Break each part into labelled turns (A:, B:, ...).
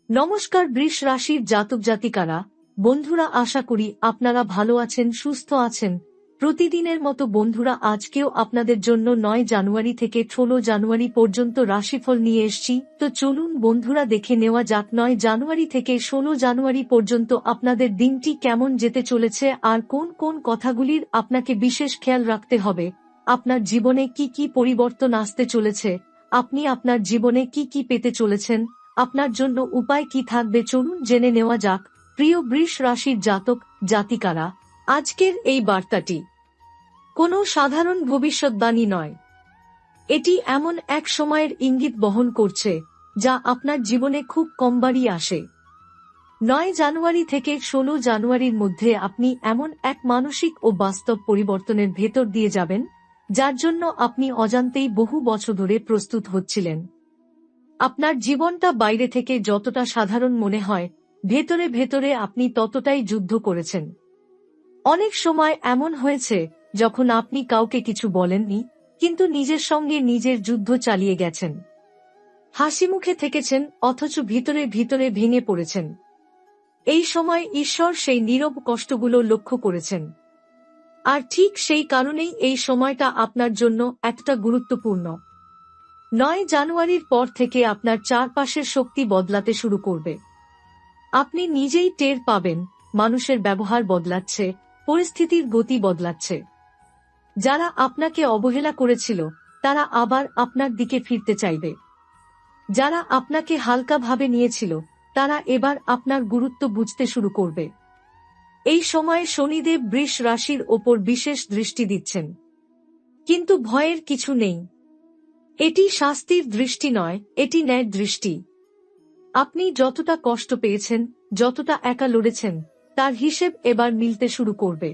A: নমস্কার বৃষ রাশির জাতক জাতিকারা, বন্ধুরা, আশা করি আপনারা ভালো আছেন, সুস্থ আছেন। প্রতিদিনের মতো বন্ধুরা, আজকেও আপনাদের জন্য 9 জানুয়ারি থেকে 16 জানুয়ারি পর্যন্ত রাশিফল নিয়ে এসেছি। তো চলুন বন্ধুরা, দেখে নেওয়া যাক 9 জানুয়ারি থেকে 16 জানুয়ারি পর্যন্ত আপনাদের দিনটি কেমন যেতে চলেছে আর কোন কোন কথাগুলির আপনাকে বিশেষ খেয়াল রাখতে হবে। আপনার জীবনে কি কি পরিবর্তন আসতে চলেছে, আপনি আপনার জীবনে কি কি পেতে চলেছেন, আপনার জন্য উপায় কি থাকবে, চলুন জেনে নেওয়া যাক। প্রিয় বৃষ রাশির জাতক জাতিকারা, আজকের এই বার্তাটি কোনো সাধারণ ভবিষ্যৎবাণী নয়। এটি এমন এক সময়ের ইঙ্গিত বহন করছে যা আপনার জীবনে খুব কমবারই আসে। 9 জানুয়ারি থেকে 16 জানুয়ারির মধ্যে আপনি এমন এক মানসিক ও বাস্তব পরিবর্তনের ভেতর দিয়ে যাবেন, যার জন্য আপনি অজান্তেই বহু বছর ধরে প্রস্তুত হচ্ছিলেন। আপনার জীবনটা বাইরে থেকে যতটা সাধারণ মনে হয়, ভেতরে ভেতরে আপনি ততটাই যুদ্ধ করেছেন। অনেক সময় এমন হয়েছে যখন আপনি কাউকে কিছু বলেননি, কিন্তু নিজের সঙ্গে নিজের যুদ্ধ চালিয়ে গেছেন। হাসি মুখে থেকেছেন, অথচ ভিতরে ভিতরে ভেঙে পড়েছেন। এই সময় ঈশ্বর সেই নীরব কষ্টগুলো লক্ষ্য করেছেন। আর ঠিক সেই কারণেই এই সময়টা আপনার জন্য এতটা গুরুত্বপূর্ণ। 9 জানুয়ারির পর থেকে আপনার চারপাশের শক্তি বদলাতে শুরু করবে। আপনি নিজেই টের পাবেন মানুষের ব্যবহার বদলাচ্ছে, পরিস্থিতির গতি বদলাচ্ছে। যারা আপনাকে অবহেলা করেছিল তারা আবার আপনার দিকে ফিরতে চাইবে। যারা আপনাকে হালকাভাবে নিয়েছিল তারা এবার আপনার গুরুত্ব বুঝতে শুরু করবে। এই সময়ে শনিদেব বৃষ রাশির ওপর বিশেষ দৃষ্টি দিচ্ছেন। কিন্তু ভয়ের কিছু নেই। এটি শাস্তির দৃষ্টি নয়, এটি ন্যায়ের দৃষ্টি। আপনি যতটা কষ্ট পেয়েছেন, যতটা একা লড়েছেন, তার হিসেব এবার মিলতে শুরু করবে।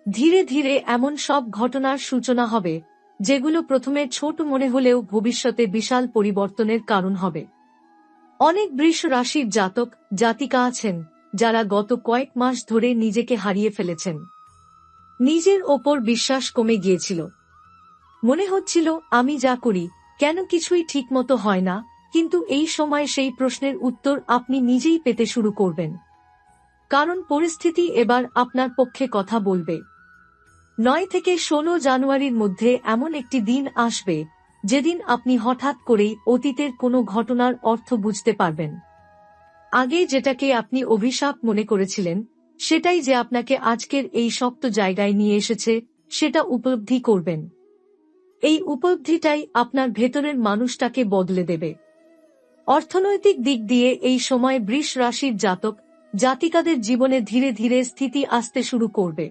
A: ধীরে ধীরে এমন সব ঘটনার সূচনা হবে যেগুলো প্রথমে ছোট মনে হলেও ভবিষ্যতে বিশাল পরিবর্তনের কারণ হবে। অনেক বৃষ রাশির জাতক জাতিকা আছেন যারা গত কয়েক মাস ধরে নিজেকে হারিয়ে ফেলেছেন। নিজের ওপর বিশ্বাস কমে গিয়েছিল। মনে হচ্ছিল, আমি যা করি কেন কিছুই ঠিকমতো হয় না। কিন্তু এই সময় সেই প্রশ্নের উত্তর আপনি নিজেই পেতে শুরু করবেন। কারণ পরিস্থিতি এবার আপনার পক্ষে কথা বলবে। 9 থেকে 16 জানুয়ারির মধ্যে এমন একটি দিন আসবে যেদিন আপনি হঠাৎ করেই অতীতের কোনো ঘটনার অর্থ বুঝতে পারবেন। আগে যেটাকে আপনি অভিশাপ মনে করেছিলেন, সেটাই যে আপনাকে আজকের এই শক্ত জায়গায় নিয়ে এসেছে, সেটা উপলব্ধি করবেন। এই উপলব্ধিটাই আপনার ভেতরের মানুষটাকে বদলে দেবে। অর্থনৈতিক দিক দিয়ে এই সময় বৃষ রাশির জাতক জাতিকাদের জীবনে ধীরে ধীরে স্থিতি আসতে শুরু করবে।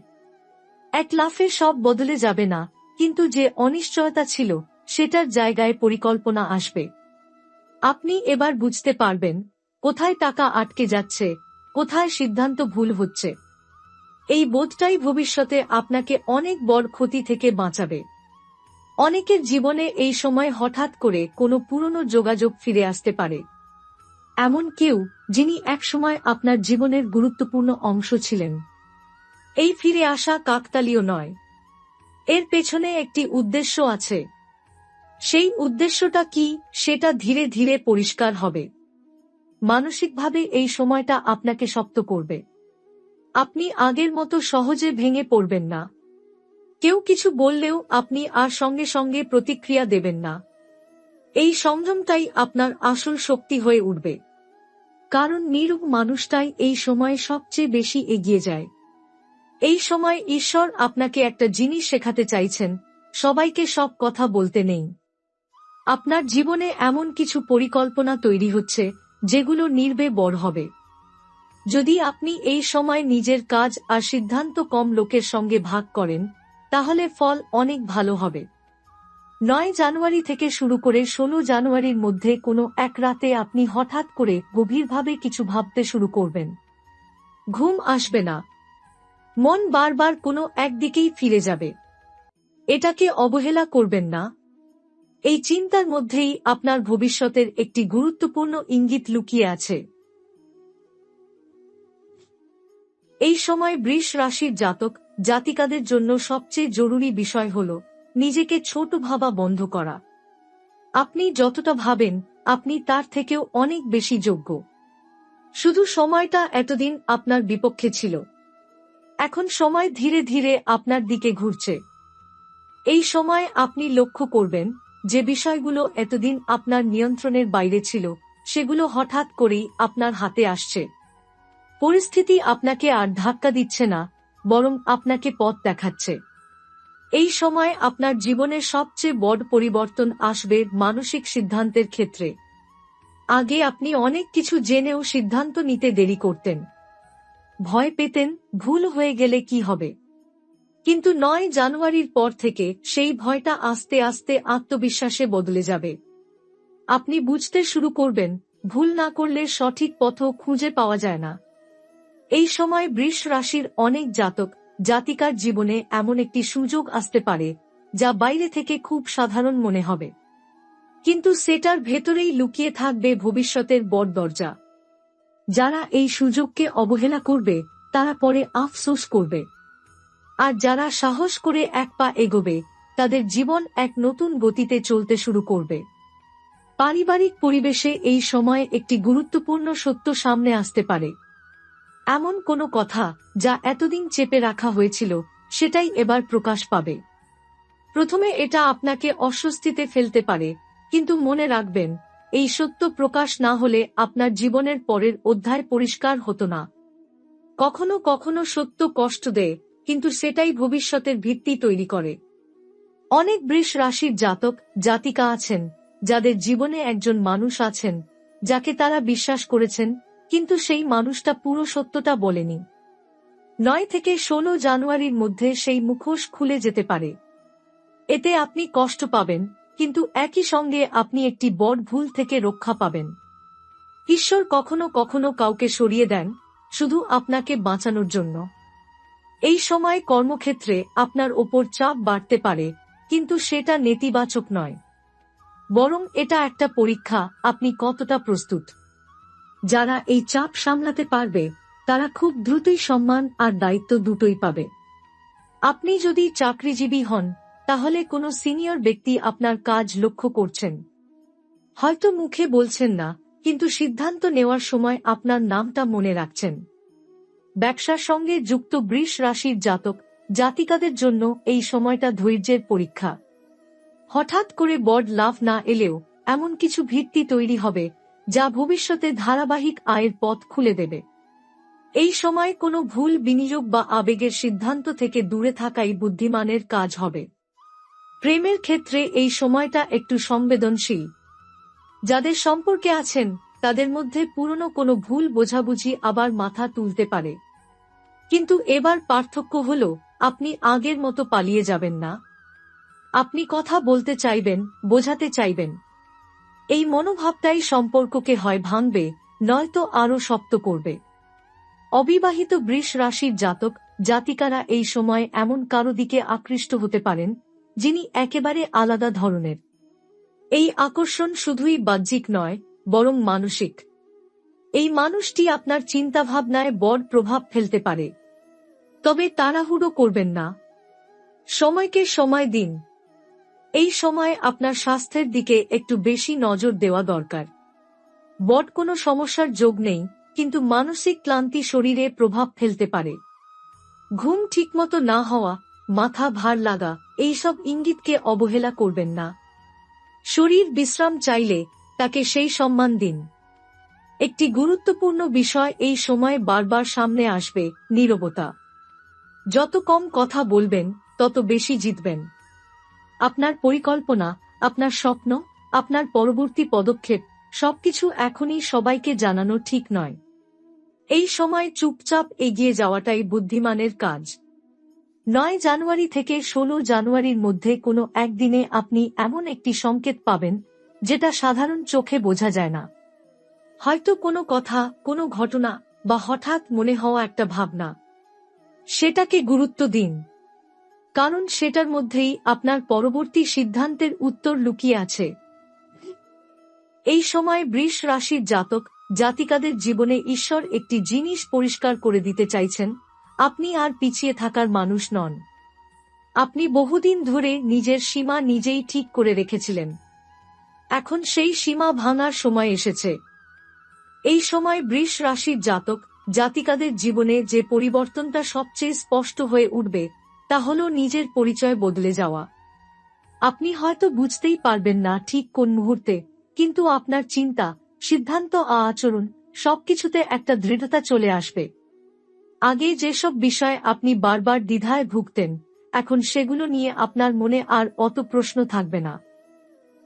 A: এক লাফে সব বদলে যাবে না, কিন্তু যে অনিশ্চয়তা ছিল সেটার জায়গায় পরিকল্পনা আসবে। আপনি এবার বুঝতে পারবেন কোথায় টাকা আটকে যাচ্ছে, কোথায় সিদ্ধান্ত ভুল হচ্ছে। এই বোধটাই ভবিষ্যতে আপনাকে অনেক বড় ক্ষতি থেকে বাঁচাবে। অনেকের জীবনে এই সময় হঠাৎ করে কোনো পুরনো যোগাযোগ ফিরে আসতে পারে। এমন কেউ যিনি একসময় আপনার জীবনের গুরুত্বপূর্ণ অংশ ছিলেন। এই ফিরে আসা কাকতালীয় নয়, এর পেছনে একটি উদ্দেশ্য আছে। সেই উদ্দেশ্যটা কি, সেটা ধীরে ধীরে পরিষ্কার হবে। মানসিকভাবে এই সময়টা আপনাকে শক্ত করবে। আপনি আগের মতো সহজে ভেঙে পড়বেন না। কেউ কিছু বললেও আপনি আর সঙ্গে সঙ্গে প্রতিক্রিয়া দেবেন না। এই সংযমটাই আপনার আসল শক্তি হয়ে উঠবে। কারণ নীরব মানুষটাই এই সময়ে সবচেয়ে বেশি এগিয়ে যায়। এই সময় ঈশ্বর আপনাকে একটা জিনিস শেখাতে চাইছেন, সবাইকে সব কথা বলতে নেই। আপনার জীবনে এমন কিছু পরিকল্পনা তৈরি হচ্ছে যেগুলো নির্বে বড় হবে। যদি আপনি এই সময় নিজের কাজ আর সিদ্ধান্ত কম লোকের সঙ্গে ভাগ করেন, তাহলে ফল অনেক ভালো হবে। 9 জানুয়ারি থেকে শুরু করে 16 জানুয়ারির মধ্যে কোনো এক রাতে আপনি হঠাৎ করে গভীরভাবে কিছু ভাবতে শুরু করবেন। ঘুম আসবে না, মন বারবার কোনো একদিকেই ফিরে যাবে। এটাকে অবহেলা করবেন না। এই চিন্তার মধ্যেই আপনার ভবিষ্যতের একটি গুরুত্বপূর্ণ ইঙ্গিত লুকিয়ে আছে। এই সময় বৃষ রাশির জাতক জাতিকাদের জন্য সবচেয়ে জরুরি বিষয় হল নিজেকে ছোট ভাবা বন্ধ করা। আপনি যতটা ভাবেন আপনি তার থেকেও অনেক বেশি যোগ্য। শুধু সময়টা এতদিন আপনার বিপক্ষে ছিল, এখন সময় ধীরে ধীরে আপনার দিকে ঘুরছে। এই সময় আপনি লক্ষ্য করবেন যে বিষয়গুলো এতদিন আপনার নিয়ন্ত্রণের বাইরে ছিল, সেগুলো হঠাৎ করেই আপনার হাতে আসছে। পরিস্থিতি আপনাকে আর ধাক্কা দিচ্ছে না, বরং আপনাকে পথ দেখাচ্ছে। এই সময় আপনার জীবনের সবচেয়ে বড় পরিবর্তন আসবে মানসিক সিদ্ধান্তের ক্ষেত্রে। আগে আপনি অনেক কিছু জেনেও সিদ্ধান্ত নিতে দেরি করতেন। ভয় পেতেন ভুল হয়ে গেলে কি হবে। কিন্তু ৯ জানুয়ারির পর থেকে সেই ভয়টা আস্তে আস্তে আত্মবিশ্বাসে বদলে যাবে। আপনি বুঝতে শুরু করবেন, ভুল না করলে সঠিক পথও খুঁজে পাওয়া যায় না। এই সময় বৃষ রাশির অনেক জাতক জাতিকার জীবনে এমন একটি সুযোগ আসতে পারে যা বাইরে থেকে খুব সাধারণ মনে হবে, কিন্তু সেটার ভেতরেই লুকিয়ে থাকবে ভবিষ্যতের বড় দরজা। যারা এই সুযোগকে অবহেলা করবে তারা পরে আফসোস করবে, আর যারা সাহস করে এক পা এগোবে তাদের জীবন এক নতুন গতিতে চলতে শুরু করবে। পারিবারিক পরিবেশে এই সময় একটি গুরুত্বপূর্ণ সত্য সামনে আসতে পারে। এমন কোনো কথা যা এতদিন চেপে রাখা হয়েছিল সেটাই এবার প্রকাশ পাবে। প্রথমে এটা আপনাকে অস্বস্তিতে ফেলতে পারে, কিন্তু মনে রাখবেন, এই সত্য প্রকাশ না হলে আপনার জীবনের পরের অধ্যায় পরিষ্কার হতো না। কখনো কখনো সত্য কষ্ট দেয়, কিন্তু সেটাই ভবিষ্যতের ভিত্তি তৈরি করে। অনেক বৃষ রাশির জাতক জাতিকা আছেন যাদের জীবনে একজন মানুষ আছেন যাকে তারা বিশ্বাস করেছেন, কিন্তু সেই মানুষটা পুরো সত্যটা বলেনি। ৯ থেকে ১৬ জানুয়ারির মধ্যে সেই মুখোশ খুলে যেতে পারে। এতে আপনি কষ্ট পাবেন, কিন্তু একই সঙ্গে আপনি একটি বড় ভুল থেকে রক্ষা পাবেন। ঈশ্বর কখনো কখনো কাউকে সরিয়ে দেন শুধু আপনাকে বাঁচানোর জন্য। এই সময় কর্মক্ষেত্রে আপনার ওপর চাপ বাড়তে পারে, কিন্তু সেটা নেতিবাচক নয়, বরং এটা একটা পরীক্ষা আপনি কতটা প্রস্তুত। যারা এই চাপ সামলাতে পারবে তারা খুব দ্রুতই সম্মান আর দায়িত্ব দুটোই পাবে। আপনি যদি চাকরিজীবী হন তাহলে কোনো সিনিয়র ব্যক্তি আপনার কাজ লক্ষ্য করছেন। হয়তো মুখে বলছেন না, কিন্তু সিদ্ধান্ত নেওয়ার সময় আপনার নামটা মনে রাখছেন। ব্যবসার সঙ্গে যুক্ত বৃষ রাশির জাতক জাতিকাদের জন্য এই সময়টা ধৈর্যের পরীক্ষা। হঠাৎ করে বড় লাভ না এলেও এমন কিছু ভিত্তি তৈরি হবে যা ভবিষ্যতে ধারাবাহিক আয়ের পথ খুলে দেবে। এই সময় কোনো ভুল বিনিয়োগ বা আবেগের সিদ্ধান্ত থেকে দূরে থাকাই বুদ্ধিমানের কাজ হবে। প্রেমের ক্ষেত্রে এই সময়টা একটু সংবেদনশীল। যাদের সম্পর্কে আছেন তাদের মধ্যে পুরনো কোনো ভুল বোঝাবুঝি আবার মাথা তুলতে পারে, কিন্তু এবার পার্থক্য হল আপনি আগের মতো পালিয়ে যাবেন না। আপনি কথা বলতে চাইবেন, বোঝাতে চাইবেন। এই মনোভাবটাই সম্পর্ককে হয় ভাঙবে, নয়তো আরও শক্ত করবে। অবিবাহিত বৃষ রাশির জাতক জাতিকারা এই সময় এমন কারো দিকে আকৃষ্ট হতে পারেন যিনি একেবারে আলাদা ধরনের। এই আকর্ষণ শুধুই বাহ্যিক নয়, বরং মানসিক। এই মানুষটি আপনার চিন্তাভাবনায় বড় প্রভাব ফেলতে পারে। তবে তাড়াহুড়ো করবেন না, সময়কে সময় দিন। এই সময় আপনার স্বাস্থ্যের দিকে একটু বেশি নজর দেওয়া দরকার। বড় কোনো সমস্যার যোগ নেই, কিন্তু মানসিক ক্লান্তি শরীরে প্রভাব ফেলতে পারে। ঘুম ঠিকমতো না হওয়া, মাথা ভার লাগা, এইসব ইঙ্গিতকে অবহেলা করবেন না। শরীর বিশ্রাম চাইলে তাকে সেই সম্মান দিন। একটি গুরুত্বপূর্ণ বিষয় এই সময় বারবার সামনে আসবে, নীরবতা। যত কম কথা বলবেন তত বেশি জিতবেন। আপনার পরিকল্পনা, আপনার স্বপ্ন, আপনার পরবর্তী পদক্ষেপ সবকিছু এখনই সবাইকে জানানো ঠিক নয়। এই সময় চুপচাপ এগিয়ে যাওয়াটাই বুদ্ধিমানের কাজ। ৯ জানুয়ারি থেকে ১৬ জানুয়ারির মধ্যে কোনো একদিনে আপনি এমন একটি সংকেত পাবেন যেটা সাধারণ চোখে বোঝা যায় না। হয়তো কোনো কথা, কোনো ঘটনা, বা হঠাৎ মনে হওয়া একটা ভাবনা। সেটাকে গুরুত্ব দিন, কারণ সেটার মধ্যেই আপনার পরবর্তী সিদ্ধান্তের উত্তর লুকিয়ে আছে। এই সময় বৃষ রাশির জাতক জাতিকাদের জীবনে ঈশ্বর একটি জিনিস পরিষ্কার করে দিতে চাইছেন, আপনি আর পিছিয়ে থাকার মানুষ নন। আপনি বহুদিন ধরে নিজের সীমা নিজেই ঠিক করে রেখেছিলেন। এখন সেই সীমা ভাঙার সময় এসেছে। এই সময় বৃষ রাশির জাতক জাতিকাদের জীবনে যে পরিবর্তনটা সবচেয়ে স্পষ্ট হয়ে উঠবে তা হল নিজের পরিচয় বদলে যাওয়া। আপনি হয়তো বুঝতেই পারবেন না ঠিক কোন মুহূর্তে, কিন্তু আপনার চিন্তা, সিদ্ধান্ত আচরণ সবকিছুতে একটা দৃঢ়তা চলে আসবে। আগে যেসব বিষয়ে আপনি বারবার দ্বিধায় ভুগতেন, এখন সেগুলো নিয়ে আপনার মনে আর অত প্রশ্ন থাকবে না।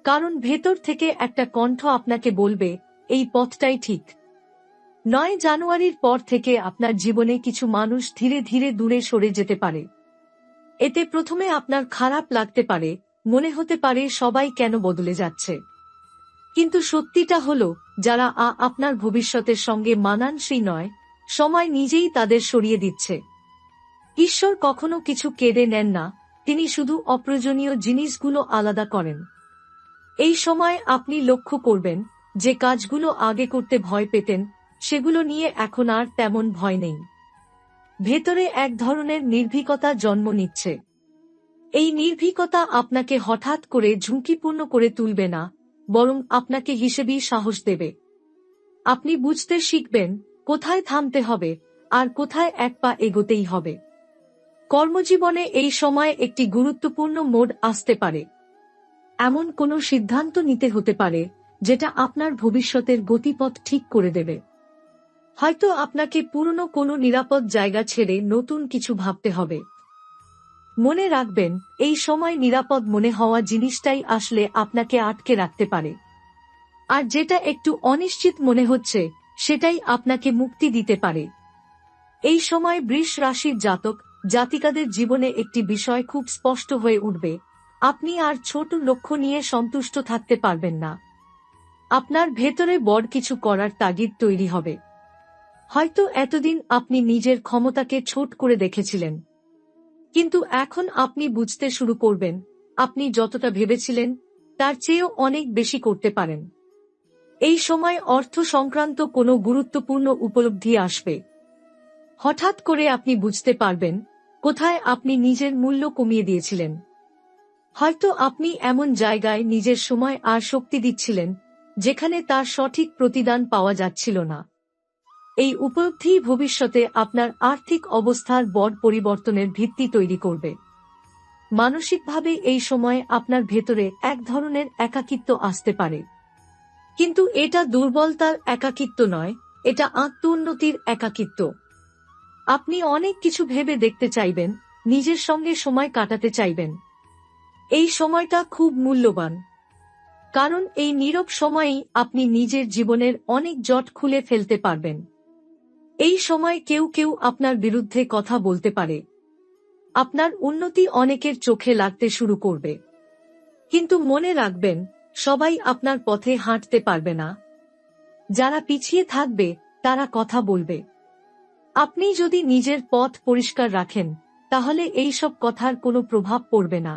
A: কারণ ভেতর থেকে একটা কণ্ঠ আপনাকে বলবে, এই পথটাই ঠিক। 9 জানুয়ারির পর থেকে আপনার জীবনে কিছু মানুষ ধীরে ধীরে দূরে সরে যেতে পারে। এতে প্রথমে আপনার খারাপ লাগতে পারে, মনে হতে পারে সবাই কেন বদলে যাচ্ছে। কিন্তু সত্যিটা হলো, যারা আপনার ভবিষ্যতের সঙ্গে মানানসই নয়, সময় নিজেই তাদের সরিয়ে দিচ্ছে। ঈশ্বর কখনো কিছু কেড়ে নেন না, তিনি শুধু অপ্রয়োজনীয় জিনিসগুলো আলাদা করেন। এই সময় আপনি লক্ষ্য করবেন, যে কাজগুলো আগে করতে ভয় পেতেন, সেগুলো নিয়ে এখন আর তেমন ভয় নেই। ভেতরে এক ধরনের নির্ভীকতা জন্ম নিচ্ছে। এই নির্ভীকতা আপনাকে হঠাৎ করে ঝুঁকিপূর্ণ করে তুলবে না, বরং আপনাকে হিসেবে সাহস দেবে। আপনি বুঝতে শিখবেন কোথায় থামতে হবে আর কোথায় এক পা এগোতেই হবে। কর্মজীবনে এই সময় একটি গুরুত্বপূর্ণ মোড় আসতে পারে। এমন কোনো সিদ্ধান্ত নিতে হতে পারে যেটা আপনার ভবিষ্যতের গতিপথ ঠিক করে দেবে। হয়তো আপনাকে পুরনো কোনো নিরাপদ জায়গা ছেড়ে নতুন কিছু ভাবতে হবে। মনে রাখবেন, এই সময় নিরাপদ মনে হওয়া জিনিসটাই আসলে আপনাকে আটকে রাখতে পারে। আর যেটা একটু অনিশ্চিত মনে হচ্ছে, সেটাই আপনাকে মুক্তি দিতে পারে। এই সময় বৃষ রাশির জাতক জাতিকাদের জীবনে একটি বিষয় খুব স্পষ্ট হয়ে উঠবে, আপনি আর ছোট লক্ষ্য নিয়ে সন্তুষ্ট থাকতে পারবেন না। আপনার ভেতরে বড় কিছু করার তাগিদ তৈরি হবে। হয়তো এতদিন আপনি নিজের ক্ষমতাকে ছোট করে দেখেছিলেন, কিন্তু এখন আপনি বুঝতে শুরু করবেন, আপনি যতটা ভেবেছিলেন তার চেয়েও অনেক বেশি করতে পারেন। এই সময় অর্থ সংক্রান্ত কোনো গুরুত্বপূর্ণ উপলব্ধি আসবে। হঠাৎ করে আপনি বুঝতে পারবেন কোথায় আপনি নিজের মূল্য কমিয়ে দিয়েছিলেন। হয়তো আপনি এমন জায়গায় নিজের সময় আর শক্তি দিচ্ছিলেন যেখানে তার সঠিক প্রতিদান পাওয়া যাচ্ছিল না। এই উপলব্ধি ভবিষ্যতে আপনার আর্থিক অবস্থার বড় পরিবর্তনের ভিত্তি তৈরি করবে। মানসিকভাবে এই সময় আপনার ভেতরে এক ধরনের একাকিত্ব আসতে পারে, কিন্তু এটা দুর্বলতার একাকিত্ব নয়, এটা আত্মোন্নতির একাকিত্ব। আপনি অনেক কিছু ভেবে দেখতে চাইবেন, নিজের সঙ্গে সময় কাটাতে চাইবেন। এই সময়টা খুব মূল্যবান, কারণ এই নীরব সময়েই আপনি নিজের জীবনের অনেক জট খুলে ফেলতে পারবেন। এই সময় কেউ কেউ আপনার বিরুদ্ধে কথা বলতে পারে, আপনার উন্নতি অনেকের চোখে লাগতে শুরু করবে। কিন্তু মনে রাখবেন, সবাই আপনার পথে হাঁটতে পারবে না। যারা পিছিয়ে থাকবে তারা কথা বলবে। আপনি যদি নিজের পথ পরিষ্কার রাখেন, তাহলে এই সব কথার কোনো প্রভাব পড়বে না।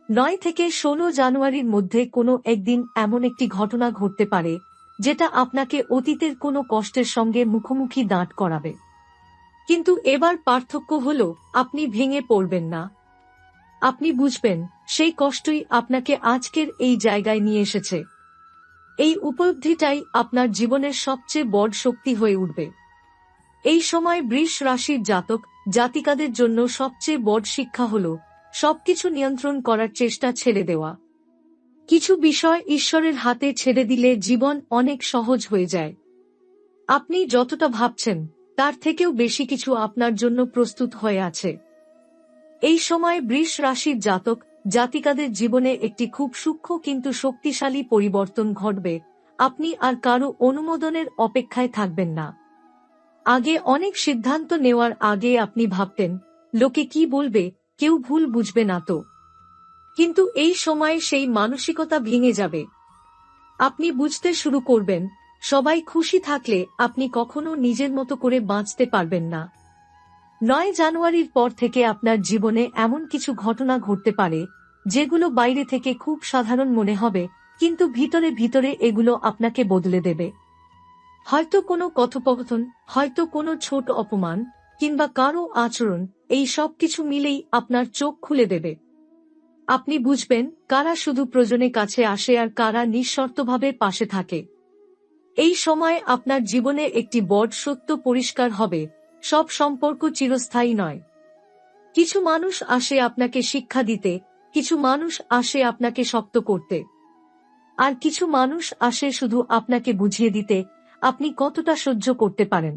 A: 9 থেকে 16 জানুয়ারির মধ্যে কোনো একদিন এমন একটি ঘটনা ঘটতে পারে যেটা আপনাকে অতীতের কোনো কষ্টের সঙ্গে মুখোমুখি দাঁড় করাবে। কিন্তু এবার পার্থক্য হলো, আপনি ভেঙে পড়বেন না। আপনি বুঝবেন, সেই কষ্টই আপনাকে আজকের এই জায়গায় নিয়ে এসেছে। এই উপলব্ধিটাই আপনার জীবনের সবচেয়ে বড় শক্তি হয়ে উঠবে। এই সময় বৃষ রাশির জাতক জাতিকাদের জন্য সবচেয়ে বড় শিক্ষা হলো সবকিছু নিয়ন্ত্রণ করার চেষ্টা ছেড়ে দেওয়া। কিছু বিষয় ঈশ্বরের হাতে ছেড়ে দিলে জীবন অনেক সহজ হয়ে যায়। আপনি যতটা ভাবছেন তার থেকেও বেশি কিছু আপনার জন্য প্রস্তুত হয়ে আছে। এই সময় বৃষ রাশির জাতক জাতিকাদের জীবনে একটি খুব সূক্ষ্ম কিন্তু শক্তিশালী পরিবর্তন ঘটবে। আপনি আর কারো অনুমোদনের অপেক্ষায় থাকবেন না। আগে অনেক সিদ্ধান্ত নেওয়ার আগে আপনি ভাবতেন, লোকে কি বলবে, কেউ ভুল বুঝবে না তো। কিন্তু এই সময় সেই মানসিকতা ভেঙে যাবে। আপনি বুঝতে শুরু করবেন, সবাই খুশি থাকলে আপনি কখনো নিজের মতো করে বাঁচতে পারবেন না। 9 জানুয়ারির পর থেকে আপনার জীবনে এমন কিছু ঘটনা ঘটতে পারে যেগুলো বাইরে থেকে খুব সাধারণ মনে হবে, কিন্তু ভিতরে ভিতরে এগুলো আপনাকে বদলে দেবে। হয়তো কোনো কথোপকথন, হয়তো কোনো ছোট অপমান, কিংবা কারো আচরণ, এই সব কিছু মিলেই আপনার চোখ খুলে দেবে। আপনি বুঝবেন কারা শুধু প্রয়োজনে কাছে আসে আর কারা নিঃশর্তভাবে পাশে থাকে। এই সময় আপনার জীবনে একটি বড় সত্য পরিষ্কার হবে, সব সম্পর্ক চিরস্থায়ী নয়। কিছু মানুষ আসে আপনাকে শিক্ষা দিতে, কিছু মানুষ আসে আপনাকে শক্ত করতে, আর কিছু মানুষ আসে শুধু আপনাকে বুঝিয়ে দিতে আপনি কতটা সহ্য করতে পারেন।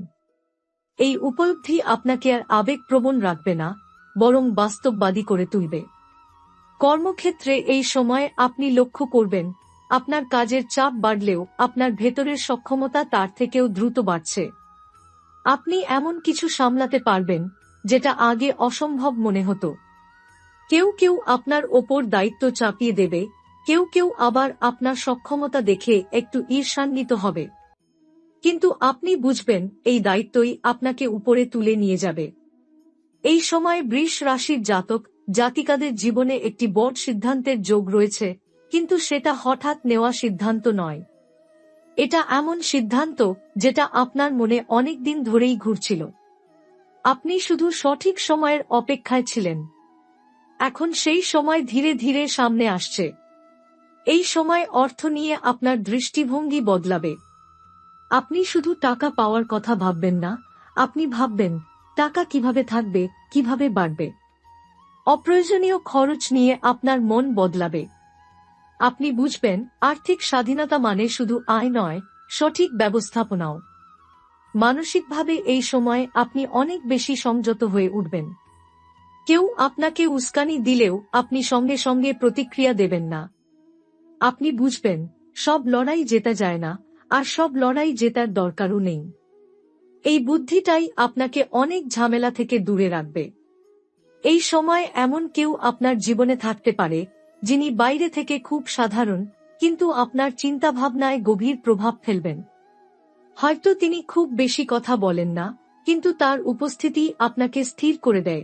A: এই উপলব্ধি আপনাকে আর আবেগপ্রবণ রাখবে না, বরং বাস্তববাদী করে তুলবে। কর্মক্ষেত্রে এই সময় আপনি লক্ষ্য করবেন, আপনার কাজের চাপ বাড়লেও আপনার ভেতরের সক্ষমতা তার থেকেও দ্রুত বাড়ছে। আপনি এমন কিছু সামলাতে পারবেন যেটা আগে অসম্ভব মনে হতো। কেউ কেউ আপনার ওপর দায়িত্ব চাপিয়ে দেবে, কেউ কেউ আবার আপনার সক্ষমতা দেখে একটু ঈর্ষান্বিত হবে। কিন্তু আপনি বুঝবেন এই দায়িত্বই আপনাকে উপরে তুলে নিয়ে যাবে। এই সময় বৃষ রাশির জাতক জাতিকাদের জীবনে একটি বড় সিদ্ধান্তের যোগ রয়েছে, কিন্তু সেটা হঠাৎ নেওয়া সিদ্ধান্ত নয়। এটা এমন সিদ্ধান্ত যেটা আপনার মনে অনেক দিন ধরেই ঘুরছিল। আপনি শুধু সঠিক সময়ের অপেক্ষায় ছিলেন। এখন সেই সময় ধীরে ধীরে সামনে আসছে। এই সময় অর্থ নিয়ে আপনার দৃষ্টিভঙ্গি বদলাবে। আপনি শুধু টাকা পাওয়ার কথা ভাববেন না, আপনি ভাববেন টাকা কিভাবে থাকবে, কিভাবে বাড়বে। অপ্রয়োজনীয় খরচ নিয়ে আপনার মন বদলাবে। আপনি বুঝবেন আর্থিক স্বাধীনতা মানে শুধু আয় নয়, সঠিক ব্যবস্থাপনাও। মানসিকভাবে এই সময় আপনি অনেক বেশি সংযত হয়ে উঠবেন। কেউ আপনাকে উস্কানি দিলেও আপনি সঙ্গে সঙ্গে প্রতিক্রিয়া দেবেন না। আপনি বুঝবেন সব লড়াই জেতা যায় না, আর সব লড়াই জেতার দরকারও নেই। এই বুদ্ধিটাই আপনাকে অনেক ঝামেলা থেকে দূরে রাখবে। এই সময় এমন কেউ আপনার জীবনে থাকতে পারে যিনি বাইরে থেকে খুব সাধারণ, কিন্তু আপনার চিন্তাভাবনায় গভীর প্রভাব ফেলবেন। হয়তো তিনি খুব বেশি কথা বলেন না, কিন্তু তার উপস্থিতি আপনাকে স্থির করে দেয়।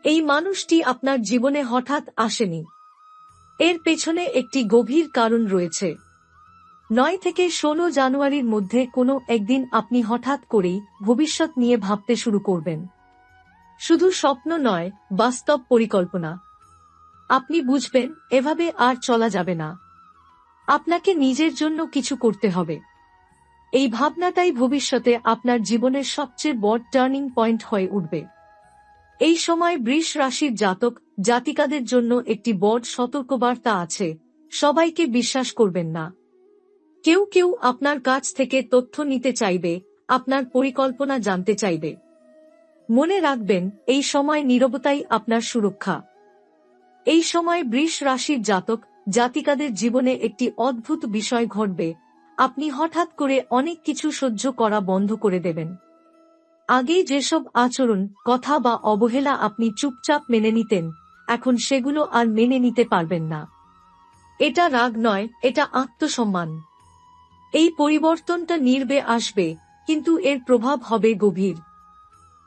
A: এই মানুষটি আপনার জীবনে হঠাৎ আসেনি। এর পেছনে একটি গভীর কারণ রয়েছে। 9 থেকে 16 জানুয়ারির মধ্যে কোনো একদিন আপনি হঠাৎ করেই ভবিষ্যৎ নিয়ে ভাবতে শুরু করবেন। শুধু স্বপ্ন নয়, বাস্তব পরিকল্পনা। আপনি বুঝবেন এভাবে আর চলা যাবে না। আপনাকে নিজের জন্য কিছু করতে হবে। এই ভাবনাটাই ভবিষ্যতে আপনার জীবনের সবচেয়ে বড় টার্নিং পয়েন্ট হয়ে উঠবে। এই সময় বৃষ রাশির জাতক জাতিকাদের জন্য একটি বড় সতর্কবার্তা আছে। সবাইকে বিশ্বাস করবেন না। কেউ কেউ আপনার কাছ থেকে তথ্য নিতে চাইবে, আপনার পরিকল্পনা জানতে চাইবে। মনে রাখবেন এই সময় নীরবতাই আপনার সুরক্ষা। এই সময় বৃষ রাশির জাতক জাতিকাদের জীবনে একটি অদ্ভুত বিষয় ঘটবে। আপনি হঠাৎ করে অনেক কিছু সহ্য করা বন্ধ করে দেবেন। আগে যেসব আচরণ, কথা বা অবহেলা আপনি চুপচাপ মেনে নিতেন, এখন সেগুলো আর মেনে নিতে পারবেন না। এটা রাগ নয়, এটা আত্মসম্মান। এই পরিবর্তনটা নীরবে আসবে, কিন্তু এর প্রভাব হবে গভীর।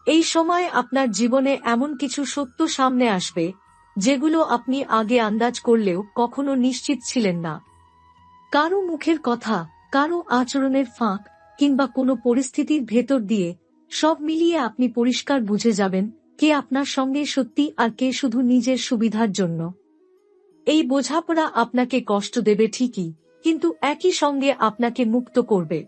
A: এই সময় আপনার জীবনে এমন কিছু সত্য সামনে আসবে যেগুলো আপনি আগে আন্দাজ করলেও কখনো নিশ্চিত ছিলেন না। কারো মুখের কথা, কারো আচরণের ফাঁক, কিংবা কোনো পরিস্থিতির ভেতর দিয়ে সব মিলিয়ে আপনি পরিষ্কার বুঝে যাবেন কে আপনার সঙ্গে সত্যি আর কে শুধু নিজের সুবিধার জন্য। এই বোঝাপড়া আপনাকে কষ্ট দেবে ঠিকই, কিন্তু একই সঙ্গে আপনাকে মুক্ত করবে।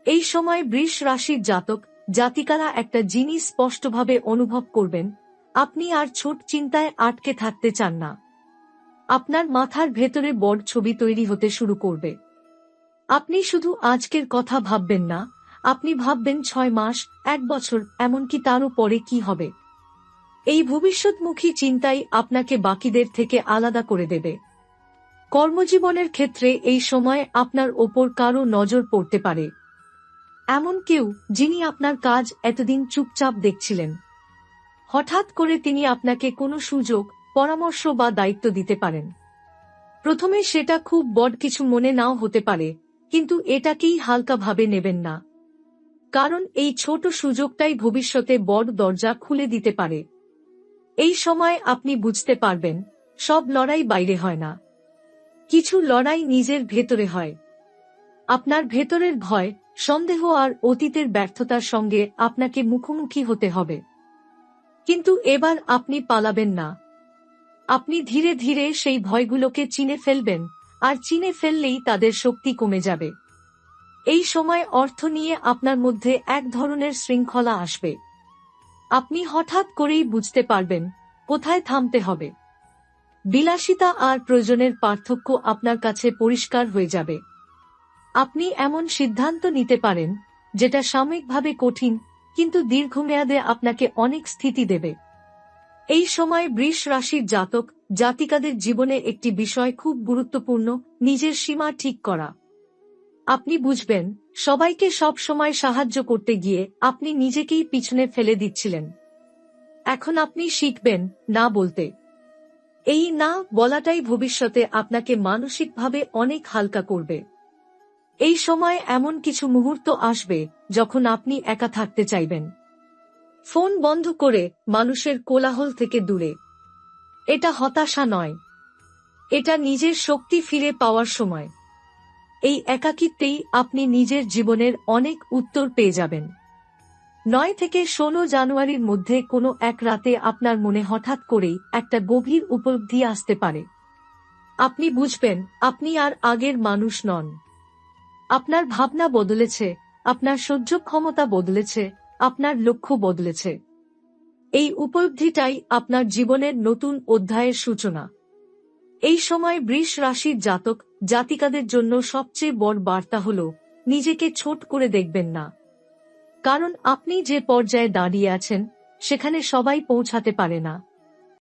A: এই সময় বৃষ রাশির জাতক জাতিকারা একটা জিনিস স্পষ্টভাবে অনুভব করবেন, আপনি আর ছোট চিন্তায় আটকে থাকতে চান না। আপনার মাথার ভেতরে বড় ছবি তৈরি হতে শুরু করবে। আপনি শুধু আজকের কথা ভাববেন না, আপনি ভাববেন 6 মাস, 1 বছর, এমনকি তারও পরে কি হবে। এই ভবিষ্যৎমুখী চিন্তাই আপনাকে বাকিদের থেকে আলাদা করে দেবে। কর্মজীবনের ক্ষেত্রে এই সময় আপনার ওপর কারো নজর পড়তে পারে। এমন কেউ যিনি আপনার কাজ এতদিন চুপচাপ দেখছিলেন। হঠাৎ করে তিনি আপনাকে কোনো সুযোগ, পরামর্শ বা দায়িত্ব দিতে পারেন। প্রথমে সেটা খুব বড় কিছু মনে নাও হতে পারে, কিন্তু এটাকেই হালকাভাবে নেবেন না। কারণ এই ছোট সুযোগটাই ভবিষ্যতে বড় দরজা খুলে দিতে পারে। এই সময় আপনি বুঝতে পারবেন সব লড়াই বাইরে হয় না, কিছু লড়াই নিজের ভেতরে হয়। আপনার ভেতরের ভয়, সন্দেহ আর অতীতের ব্যর্থতার সঙ্গে আপনাকে মুখোমুখি হতে হবে। কিন্তু এবার আপনি পালাবেন না। আপনি ধীরে ধীরে সেই ভয়গুলোকে চিনে ফেলবেন, আর চিনে ফেললেই তাদের শক্তি কমে যাবে। এই সময় অর্থ নিয়ে আপনার মধ্যে এক ধরনের শৃঙ্খলা আসবে। আপনি হঠাৎ করেই বুঝতে পারবেন কোথায় থামতে হবে। বিলাসিতা আর প্রয়োজনের পার্থক্য আপনার কাছে পরিষ্কার হয়ে যাবে। আপনি এমন সিদ্ধান্ত নিতে পারেন যেটা সাময়িকভাবে কঠিন, কিন্তু দীর্ঘমেয়াদে আপনাকে অনেক স্থিতি দেবে। এই সময় বৃষ রাশির জাতক জাতিকাদের জীবনে একটি বিষয় খুব গুরুত্বপূর্ণ, নিজের সীমা ঠিক করা। আপনি বুঝবেন, সবাইকে সব সময় সাহায্য করতে গিয়ে আপনি নিজেকেই পিছনে ফেলে দিচ্ছিলেন। এখন আপনি শিখবেন না বলতে। এই না বলাটাই ভবিষ্যতে আপনাকে মানসিকভাবে অনেক হালকা করবে। এই সময় এমন কিছু মুহূর্ত আসবে যখন আপনি একা থাকতে চাইবেন, ফোন বন্ধ করে মানুষের কোলাহল থেকে দূরে। এটা হতাশা নয়, এটা নিজের শক্তি ফিরে পাওয়ার সময়। এই একাকিত্বেই আপনি নিজের জীবনের অনেক উত্তর পেয়ে যাবেন। 9 থেকে 16 জানুয়ারির মধ্যে কোনো এক রাতে আপনার মনে হঠাৎ করেই একটা গভীর উপলব্ধি আসতে পারে। আপনি বুঝবেন আপনি আর আগের মানুষ নন। আপনার ভাবনা বদলেছে, আপনার সহ্য ক্ষমতা বদলেছে, আপনার লক্ষ্য বদলেছে। এই উপলব্ধিটাই আপনার জীবনের নতুন অধ্যায়ের সূচনা। এই সময় বৃষ রাশির জাতক জাতিকাদের জন্য সবচেয়ে বড় বার্তা হল, নিজেকে ছোট করে দেখবেন না। কারণ আপনি যে পর্যায়ে দাঁড়িয়ে আছেন সেখানে সবাই পৌঁছাতে পারে না।